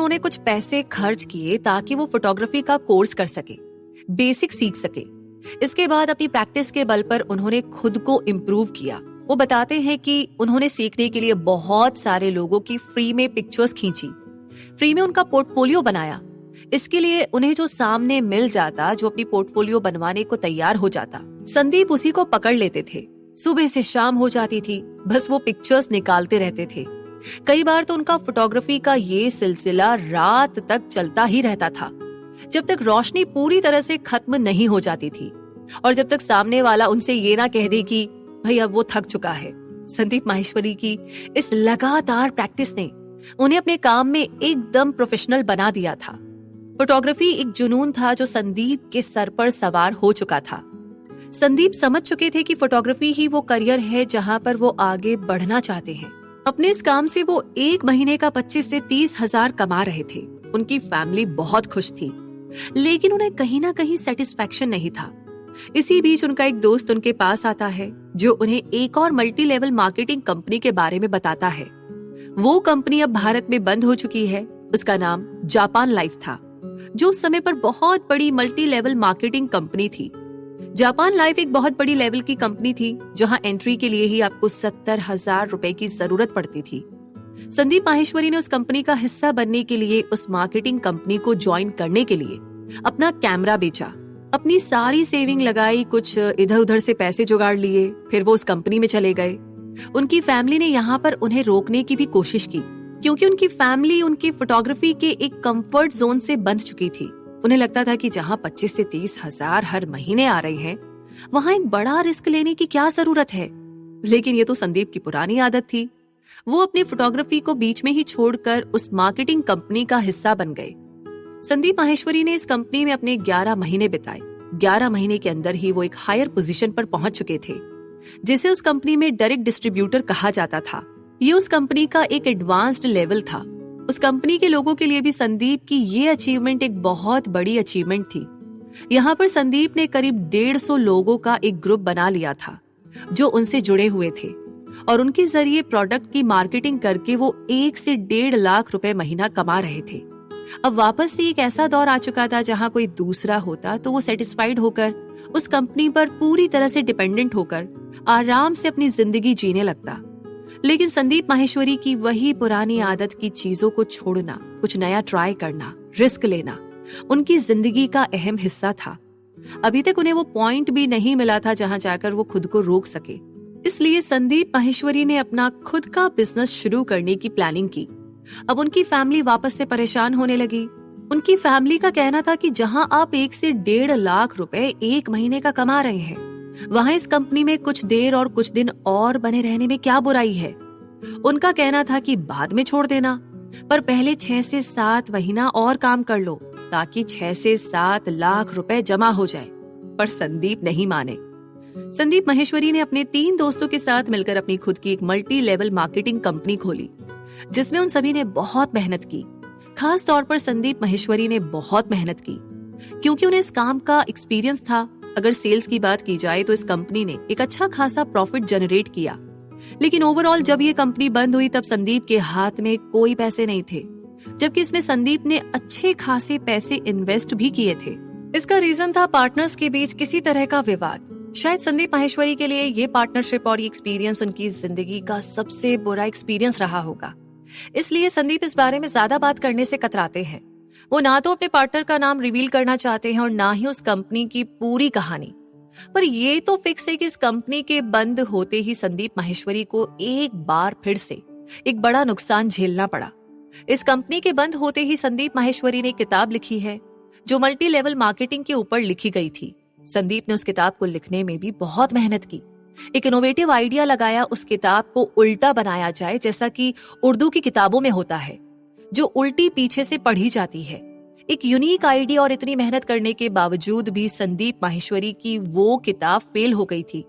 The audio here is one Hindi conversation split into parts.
उन्होंने कुछ पैसे खर्च किए ताकि वो फोटोग्राफी का कोर्स कर सके, बेसिक सीख सके। इसके बाद अपनी प्रैक्टिस के बल पर उन्होंने खुद को इम्प्रूव किया। वो बताते हैं कि उन्होंने सीखने के लिए बहुत सारे लोगों की फ्री में पिक्चर्स खींची, फ्री में उनका पोर्टफोलियो बनाया। इसके लिए उन्हें जो सामने मिल जाता, जो अपनी पोर्टफोलियो बनवाने को तैयार हो जाता, संदीप उसी को पकड़ लेते थे। सुबह से शाम हो जाती थी, बस वो पिक्चर्स निकालते रहते थे। कई बार तो उनका फोटोग्राफी का ये सिलसिला रात तक चलता ही रहता था, जब तक रोशनी पूरी तरह से खत्म नहीं हो जाती थी और जब तक सामने वाला उनसे ये ना कह दे कि भाई अब वो थक चुका है। संदीप माहेश्वरी की इस लगातार प्रैक्टिस ने उन्हें अपने काम में एकदम प्रोफेशनल बना दिया था। फोटोग्राफी एक जुनून था जो संदीप के सर पर सवार हो चुका था। संदीप समझ चुके थे कि फोटोग्राफी ही वो करियर है जहां पर वो आगे बढ़ना चाहते हैं। अपने इस काम से वो एक महीने का 25 से 30 हजार कमा रहे थे। उनकी फैमिली बहुत खुश थी, लेकिन उन्हें कहीं ना कहीं सेटिस्फैक्शन नहीं था। इसी बीच उनका एक दोस्त उनके पास आता है जो उन्हें एक और मल्टी लेवल मार्केटिंग कंपनी के बारे में बताता है। वो कंपनी अब भारत में बंद हो चुकी है। उसका नाम जापान लाइफ था, जो उस समय पर बहुत बड़ी मल्टी लेवल मार्केटिंग कंपनी थी। जापान लाइफ एक बहुत बड़ी लेवल की कंपनी थी, जहां एंट्री के लिए ही आपको 70,000 रुपए की जरूरत पड़ती थी। संदीप माहेश्वरी ने उस कंपनी का हिस्सा बनने के लिए, उस मार्केटिंग कंपनी को ज्वाइन करने के लिए अपना कैमरा बेचा, अपनी सारी सेविंग लगाई, कुछ इधर उधर से पैसे जुगाड़ लिए, फिर वो उस कंपनी में चले गए। उनकी फैमिली ने यहाँ पर उन्हें रोकने की भी कोशिश की, क्योंकि उनकी फैमिली उनकी फोटोग्राफी के एक कंफर्ट जोन से बंध चुकी थी। उन्हें लगता था कि जहाँ 25 से 30 हजार हर महीने आ रहे हैं, वहाँ एक बड़ा रिस्क लेने की क्या जरूरत है। लेकिन ये तो संदीप की पुरानी आदत थी। वो अपनी फोटोग्राफी को बीच में ही छोड़कर उस मार्केटिंग कंपनी का हिस्सा बन गए। संदीप माहेश्वरी ने इस कंपनी में अपने 11 महीने बिताए। 11 महीने के अंदर ही वो एक हायर पोजीशन पर पहुंच चुके थे, जिसे उस कंपनी में डायरेक्ट डिस्ट्रीब्यूटर कहा जाता था। ये उस कंपनी का एक एडवांस्ड लेवल था। उस कंपनी के लोगों के लिए भी संदीप की ये अचीवमेंट एक बहुत बड़ी अचीवमेंट थी। यहाँ पर संदीप ने करीब 150 लोगों का एक ग्रुप बना लिया था, जो उनसे जुड़े हुए थे और उनके जरिए प्रोडक्ट की मार्केटिंग करके वो 1 से 1.5 लाख रुपए महीना कमा रहे थे। अब वापस से एक ऐसा दौर आ चुका था जहां कोई दूसरा होता तो वो सेटिस्फाइड होकर उस कंपनी पर पूरी तरह से डिपेंडेंट होकर आराम से अपनी जिंदगी जीने लगता। लेकिन संदीप माहेश्वरी की वही पुरानी आदत की चीजों को छोड़ना, कुछ नया ट्राई करना, रिस्क लेना उनकी जिंदगी का अहम हिस्सा था। अभी तक उन्हें वो पॉइंट भी नहीं मिला था जहां जाकर वो खुद को रोक सके। इसलिए संदीप माहेश्वरी ने अपना खुद का बिजनेस शुरू करने की प्लानिंग की। अब उनकी फैमिली वापस से परेशान होने लगी। उनकी फैमिली का कहना था कि जहां आप 1 से 1.5 लाख रुपए एक महीने का कमा रहे हैं, वहां इस कंपनी में कुछ देर और कुछ दिन और बने रहने में क्या बुराई है। उनका कहना था कि बाद में छोड़ देना, पर पहले 6 से 7 महीना और काम कर लो ताकि 6 से 7 लाख रुपए जमा हो जाए। पर संदीप नहीं माने। संदीप माहेश्वरी ने अपने 3 दोस्तों के साथ मिलकर अपनी खुद की एक मल्टी लेवल मार्केटिंग कंपनी खोली, जिसमें उन सभी ने बहुत मेहनत की। खास तौर पर संदीप माहेश्वरी ने बहुत मेहनत की, क्योंकि उन्हें इस काम का एक्सपीरियंस था। अगर सेल्स की बात की जाए तो इस कंपनी ने एक अच्छा खासा प्रॉफिट जनरेट किया। लेकिन ओवरऑल जब ये कंपनी बंद हुई तब संदीप के हाथ में कोई पैसे नहीं थे, जबकि इसमें संदीप ने अच्छे खासे पैसे इन्वेस्ट भी किए थे। इसका रीजन था पार्टनर्स के बीच किसी तरह का विवाद। शायद संदीप माहेश्वरी के लिए ये पार्टनरशिप और ये एक्सपीरियंस उनकी जिंदगी का सबसे बुरा एक्सपीरियंस रहा होगा। इसलिए संदीप इस बारे में ज्यादा बात करने से कतराते हैं। वो ना तो अपने पार्टनर का नाम रिवील करना चाहते हैं और ना ही उस कंपनी की पूरी कहानी। पर ये तो फिक्स है कि इस कंपनी के बंद होते ही संदीप माहेश्वरी को एक बार फिर से एक बड़ा नुकसान झेलना पड़ा। इस कंपनी के बंद होते ही संदीप माहेश्वरी ने किताब लिखी है, जो मल्टी लेवल मार्केटिंग के ऊपर लिखी गई थी। संदीप ने उस किताब को लिखने में भी बहुत मेहनत की। एक इनोवेटिव आइडिया लगाया, उस किताब को उल्टा बनाया जाए, जैसा कि उर्दू की किताबों में होता है, जो उल्टी पीछे से पढ़ी जाती है। एक यूनिक आइडिया और इतनी मेहनत करने के बावजूद भी संदीप माहेश्वरी की वो किताब फेल हो गई थी,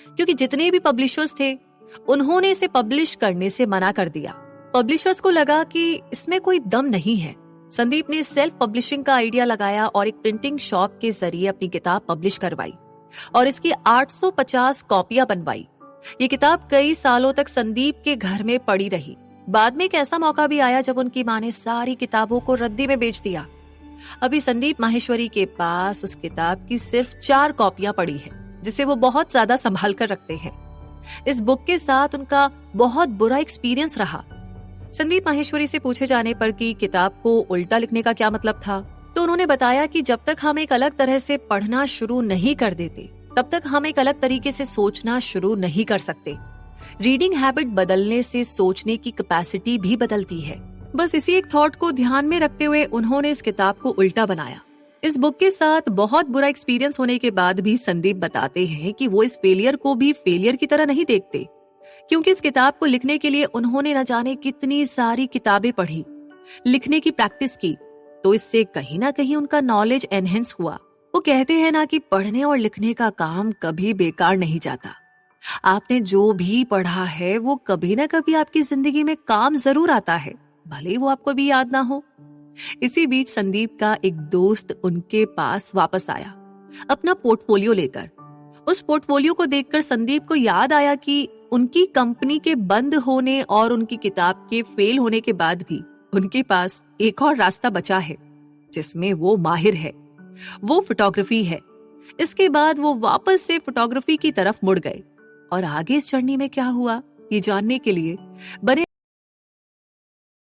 क्योंकि जितने भी पब्लिशर्स थे उन्होंने इसे पब्लिश करने से मना कर दिया। पब्लिशर्स को लगा कि इसमें कोई दम नहीं है। संदीप ने सेल्फ पब्लिशिंग का आइडिया लगाया और एक प्रिंटिंग शॉप के जरिए अपनी किताब पब्लिश करवाई और इसकी 850 कॉपियां बनवाई। ये किताब कई सालों तक संदीप के घर में पड़ी रही। बाद में एक ऐसा मौका भी आया जब उनकी माँ ने सारी किताबों को रद्दी में बेच दिया। अभी संदीप माहेश्वरी के पास उस किताब की सिर्फ 4 कॉपियां पड़ी है, जिसे वो बहुत ज्यादा संभाल कर रखते हैं। इस बुक के साथ उनका बहुत बुरा एक्सपीरियंस रहा। संदीप माहेश्वरी से पूछे जाने पर कि किताब को उल्टा लिखने का क्या मतलब था, तो उन्होंने बताया कि जब तक हम एक अलग तरह से पढ़ना शुरू नहीं कर देते, तब तक हम एक अलग तरीके से सोचना शुरू नहीं कर सकते। रीडिंग हैबिट बदलने से सोचने की कैपेसिटी भी बदलती है। बस इसी एक थॉट को ध्यान में रखते हुए उन्होंने इस किताब को उल्टा बनाया। इस बुक के साथ बहुत बुरा एक्सपीरियंस होने के बाद भी संदीप बताते हैं कि वो इस फेलियर को भी फेलियर की तरह नहीं देखते, क्योंकि इस किताब को लिखने के लिए उन्होंने न जाने कितनी सारी किताबें पढ़ी, लिखने की प्रैक्टिस की, तो इससे कहीं ना कहीं उनका नॉलेज एनहेंस हुआ। वो कहते हैं ना कि पढ़ने और लिखने का काम कभी बेकार नहीं जाता। आपने जो भी पढ़ा है वो कभी ना कभी आपकी जिंदगी में काम जरूर आता है, भले वो आपको भी याद ना हो। इसी बीच संदीप का एक दोस्त उनके पास वापस आया अपना पोर्टफोलियो लेकर। उस पोर्टफोलियो को देखकर संदीप को याद आया कि उनकी कंपनी के बंद होने और उनकी किताब के फेल होने के बाद भी उनके पास एक और रास्ता बचा है जिसमें वो माहिर है, वो फोटोग्राफी है। इसके बाद वो वापस से फोटोग्राफी की तरफ मुड़ गए और आगे इस जर्नी में क्या हुआ ये जानने के लिए बने